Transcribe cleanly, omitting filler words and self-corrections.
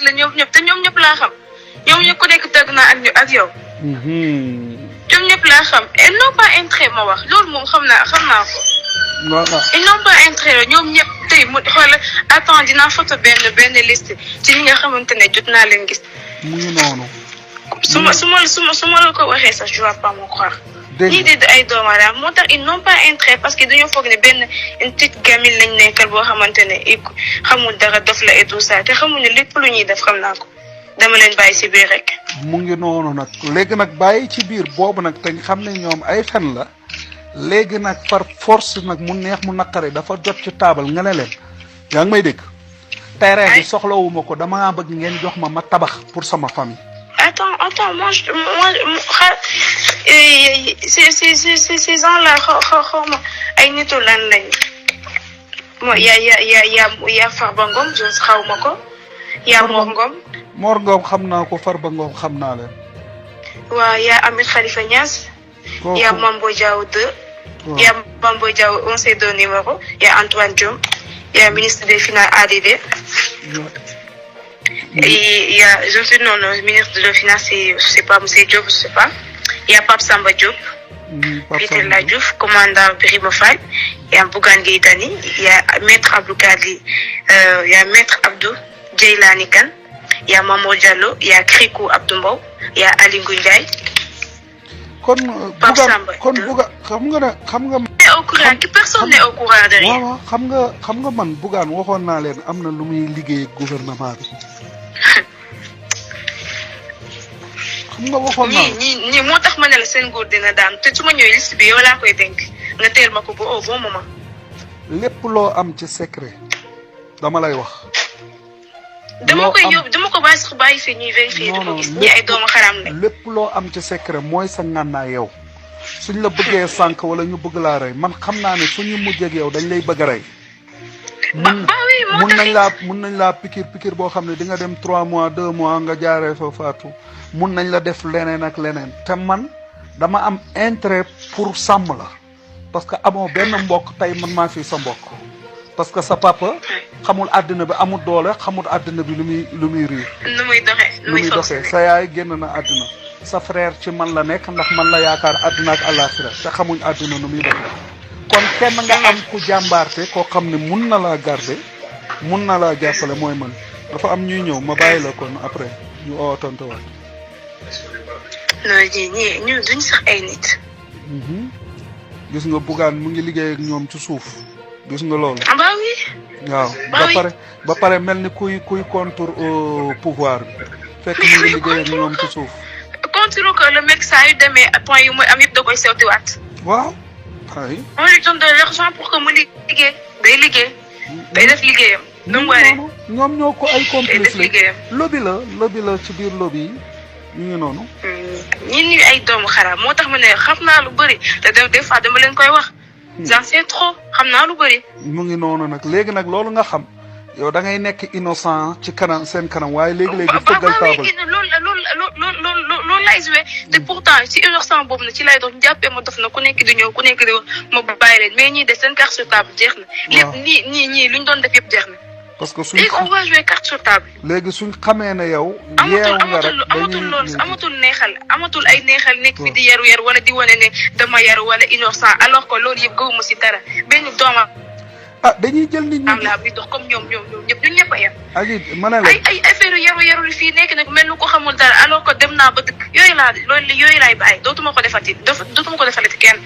la ñoom ñëpp te ñoom ñëpp laa xam ñoom ñëpp ku nekk tëgg naa ak yow. ñoom ñëpp laa xam ils n'ont pas intérêt ma wax loolu moom xam naa ko. voilà ils n'ont pas intérêt ñoom ñëpp tey mu xoolal attends dinaa photo benn liste ci ñi nga xamante ne jot naa leen gis. mu ngi noonu. su ma la ko waxee sax je vais pas me croire. ñii di ay doomu aadama moo tax ils n'ont pas intérêt parce que dañoo foog ne benn une petite gamine lañ nekkal boo xamante ne xamul dara dof la et tout ça te xamuñu lépp lu ñuy def xam naa ko dama leen bàyyi ci biir rek. mu ngi noonu nag léegi nag bàyyi ci biir boobu nag te xam ne ñoom ay fen la léegi nag par force nag mu neex mu naqare dafa jot ci taabal nga ne leen yaa ngi may dégg. terrain bi soxlawuma ko dama bëgg ngeen jox ma tabax pour sama famille. Attends, moi, ces gens-là, ay nitu lan lañ. Moi, y a Farba Ngom, je xawma ko. Y a Mor Ngom. Mor Ngom xam naa ko Farba Ngom xam naa leen. waaw y a Ahmed Khalifa Niass. Y a Mambo Diaw 2. Y a Mambo Diaw on sait deux numéros. Y a Antoine Diome. Y a ministre des Finances ADD. Et il y a, le ministre de la Finance, je sais pas, M. Diop, je sais pas. Il y a Pape Samba Diop, Peter Ladjouf, commandant Birima Fall. Il y a Bougane Gueye Dany, il y a Maître Abdou Kadi, il y a Maître Abdou Djeylani Kane, il y a Mamadou Diallo, il y a Krikou Abdou Mbow, il y a Ali Ndiaye. Pape Samba. xam nga au courant ki personne n'est au courant de rien. waaw xam nga man Bougane waxoon naa leen am na lu muy liggéey ak gouvernement bi. xam nga waxoon naa ñii moo tax ma ne la seen nguur dina daan te su ma ñëwee liste bi yow laa koy dénk nga teel ma ko ba au bon moment. lépp loo am ci secret dama lay wax. dama koy yóbbu dama ko bàyyi fii ñuy vérifier di ko gis ñi ay doomu xaram ne. lépp loo am ci secret mooy sa ngànnaay yow suñ la bëggee sànq wala ñu bëgg laa rey man xam naa ne suñu mujjee ak yow dañ lay bëgg a rey. mun nañ laa pikir boo xam ne di nga dem 3 mois 2 mois nga jaaree fa faatu mun nañ la def leneen ak leneen te man dama am intérêt pour sàmm la parce que amoo benn mbokk tey man maa fi sa mbokk parce que sa papa xamul àddina bi amul doole xamul àddina bi lu muy riir. nu muy doxee sa yaay génn na àddina sa frère ci man la nekk ndax man la yaakaar àddina ak àllaaxira te xamuñ àddina nu muy doxee. kon kenn nga am ku jàmbaarte koo xam ne mun na laa garder mun na laa jàppale mooy man dafa am ñuy ñëw ma bàyyi la kon après ñu oo tontu waat. non ñii duñ sax ay nit. gis nga Bougane mu ngi liggéey ak ñoom ci suuf gis nga loolu. ah bah oui. waaw ba pare mel ni kuy contre pouvoir bi fekk mu ngi liggéey ak ñoom ci suuf. contre que le mec saa yu demee point yu muy am yëpp da koy sewtiwaat. waaw. ay on lui donne de l'argent pour que mu liggéey day def liggéeyam. nu mu waree ñoom ñoo ko ay complice liggéeyam. lobby la ci biir lobby yi ñu ngi noonu. ñun ay doomu xaraam moo tax ma ne xam naa lu bëri te des fois dama leen koy wax. j'en sais trop xam naa lu bëri. mu ngi noonu nag léegi nag loolu nga xam yow da ngay nekk innocent ci kanam seen kanam waaye léegi fëggal taabal. loolu lay joué te pourtant ci innocent boobu na ci lay doon jàppee ma dof na ku nekk di ñëw ku nekk di wax ma bàyyi leen mais ñii de seen carte sur table jeex na. lépp ñii luñ doon def yëpp jeex na. parce que léegi on va jouer carte sur table. léegi suñ xamee ne yow. yeewu nga rek amatul neexal amatul ay neexal nekk fi di yaru wala di wane ne dama yaru wala innocent alors que loolu yëpp gëwuma si dara benn doomam. dañuy jël nit ñi. am la bi dox comme ñoom ñëpp ñun ñëpp a yem. ma ne la ay affaire yaru fii nekk nag mel ni ko xamul dara alors que dem naa ba dëkk yooyu laay bàyyi dootuma ko defati kenn.